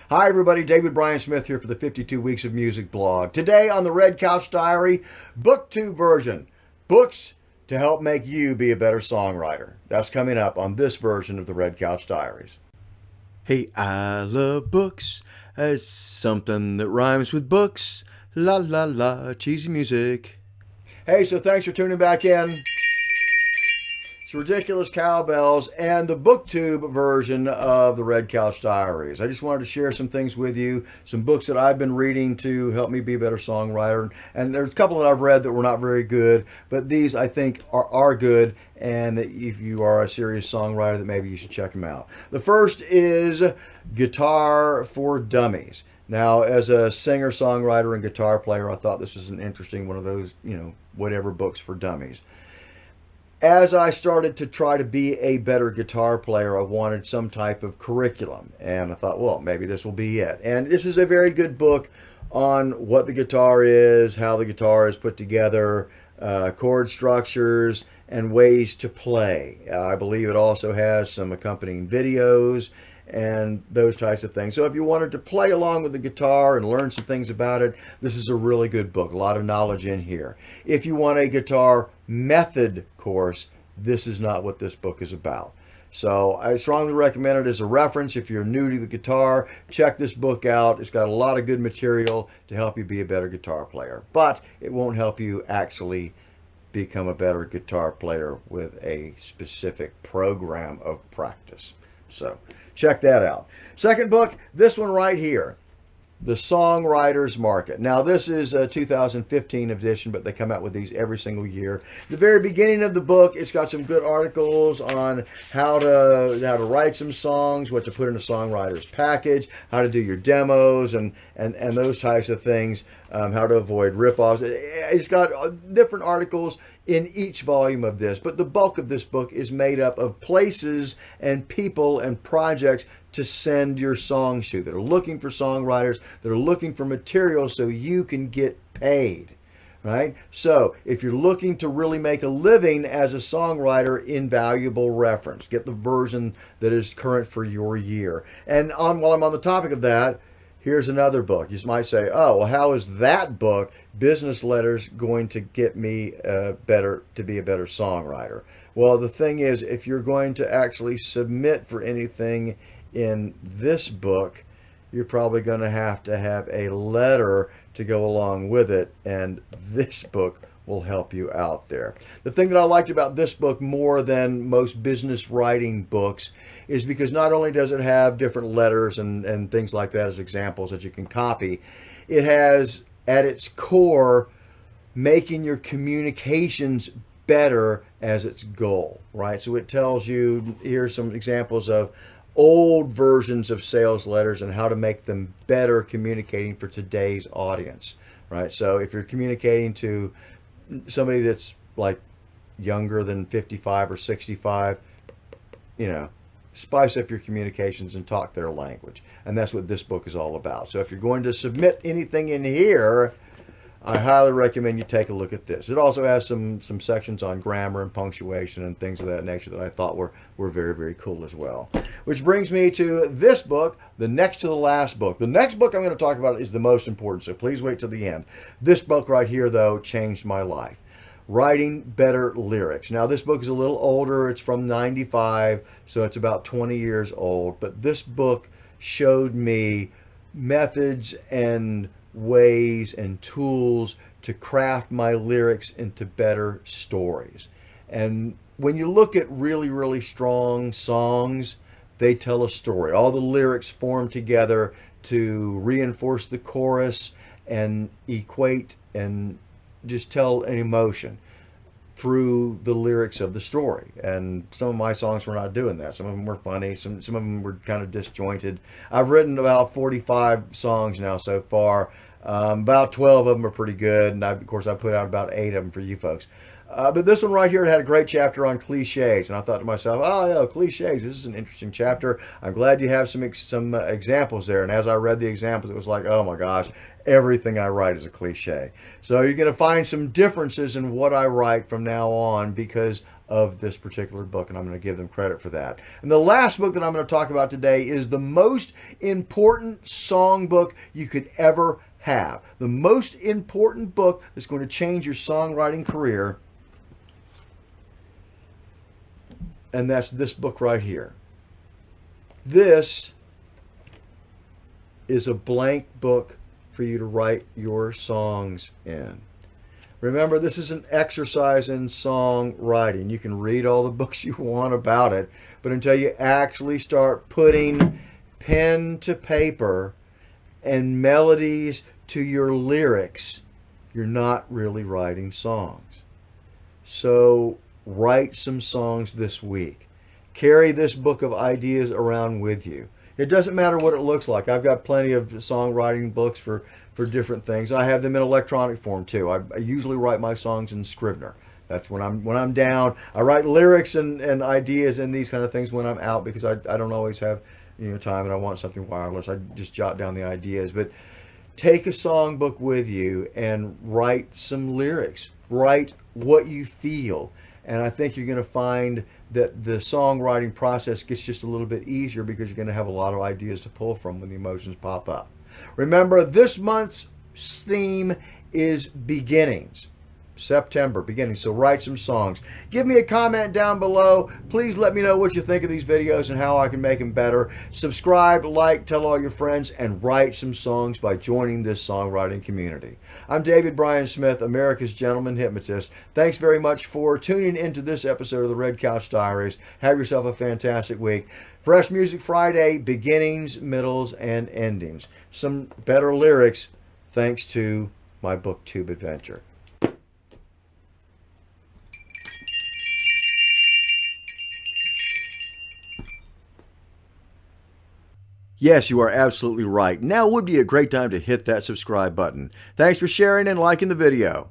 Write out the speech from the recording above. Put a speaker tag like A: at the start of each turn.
A: Hi everybody, David Bryan Smith here for the 52 Weeks of Music blog. Today on the Red Couch Diary, Book 2 version. Books to help make you be a better songwriter. That's coming up on this version of the Red Couch Diaries.
B: Hey, I love books as something that rhymes with books. La la la, cheesy music.
A: Hey, so thanks for tuning back in. It's Ridiculous Cowbells and the BookTube version of the Red Couch Diaries. I just wanted to share some things with you, some books that I've been reading to help me be a better songwriter. And there's a couple that I've read that were not very good, but these I think are good. And if you are a serious songwriter, that maybe you should check them out. The first is Guitar for Dummies. Now, as a singer, songwriter, and guitar player, I thought this was an interesting one of those, whatever books for dummies. As I started to try to be a better guitar player, I wanted some type of curriculum. And I thought, well, maybe this will be it. And this is a very good book on what the guitar is, how the guitar is put together, chord structures, and ways to play. I believe it also has some accompanying videos and those types of things. So if you wanted to play along with the guitar and learn some things about it, this is a really good book. A lot of knowledge in here. If you want a guitar method course, this is not what this book is about. So I strongly recommend it as a reference. If you're new to the guitar, check this book out. It's got a lot of good material to help you be a better guitar player. But it won't help you actually become a better guitar player with a specific program of practice. So check that out. Second book, this one right here, The Songwriters Market. Now this is a 2015 edition, but they come out with these every single year. The very beginning of the book, it's got some good articles on how to write some songs, what to put in a songwriter's package, how to do your demos, and those types of things, how to avoid ripoffs. It's got different articles in each volume of this, but the bulk of this book is made up of places and people and projects to send your songs to that are looking for songwriters, that are looking for material so you can get paid, right? So if you're looking to really make a living as a songwriter, invaluable reference. Get the version that is current for your year. And while I'm on the topic of that, here's another book. You might say, oh, well, how is that book, Business Letters, going to get me to be a better songwriter? Well, the thing is, if you're going to actually submit for anything in this book, you're probably going to have a letter to go along with it, and this book will help you out there. The thing that I liked about this book more than most business writing books is because not only does it have different letters and things like that as examples that you can copy, it has at its core making your communications better as its goal, right? So it tells you, here's some examples of old versions of sales letters and how to make them better communicating for today's audience, right? So if you're communicating to somebody that's like younger than 55 or 65, spice up your communications and talk their language. And that's what this book is all about. So if you're going to submit anything in here, I highly recommend you take a look at this. It also has some sections on grammar and punctuation and things of that nature that I thought were very, very cool as well. Which brings me to this book, the next to the last book. The next book I'm going to talk about is the most important, so please wait till the end. This book right here, though, changed my life. Writing Better Lyrics. Now, this book is a little older. It's from '95, so it's about 20 years old. But this book showed me methods and ways and tools to craft my lyrics into better stories. And when you look at really, really strong songs, they tell a story. All the lyrics form together to reinforce the chorus and equate and just tell an emotion through the lyrics of the story. And some of my songs were not doing that. Some of them were funny. Some of them were kind of disjointed. I've written about 45 songs now so far. About 12 of them are pretty good. And of course, I put out about 8 of them for you folks. But this one right here had a great chapter on cliches, and I thought to myself, oh, yeah, cliches, this is an interesting chapter. I'm glad you have some examples there. And as I read the examples, it was like, oh my gosh, everything I write is a cliche. So you're going to find some differences in what I write from now on because of this particular book, and I'm going to give them credit for that. And the last book that I'm going to talk about today is the most important song book you could ever have. The most important book that's going to change your songwriting career, and that's this book right here. This is a blank book for you to write your songs in. Remember, this is an exercise in songwriting. You can read all the books you want about it, but until you actually start putting pen to paper and melodies to your lyrics, you're not really writing songs. So write some songs this week. Carry this book of ideas around with you. It doesn't matter what it looks like. I've got plenty of songwriting books for different things. I have them in electronic form too. I usually write my songs in Scrivener. That's when I'm down. I write lyrics and ideas and these kind of things when I'm out, because I don't always have time and I want something wireless. I just jot down the ideas. But take a songbook with you and write some lyrics. Write what you feel. And I think you're going to find that the songwriting process gets just a little bit easier, because you're going to have a lot of ideas to pull from when the emotions pop up. Remember, this month's theme is beginnings. September, beginnings. So write some songs. Give me a comment down below. Please let me know what you think of these videos and how I can make them better. Subscribe, like, tell all your friends, and write some songs by joining this songwriting community. I'm David Bryan Smith, America's Gentleman Hypnotist. Thanks very much for tuning into this episode of the Red Couch Diaries. Have yourself a fantastic week. Fresh Music Friday, beginnings, middles, and endings. Some better lyrics thanks to my BookTube adventure.
B: Yes, you are absolutely right. Now would be a great time to hit that subscribe button. Thanks for sharing and liking the video.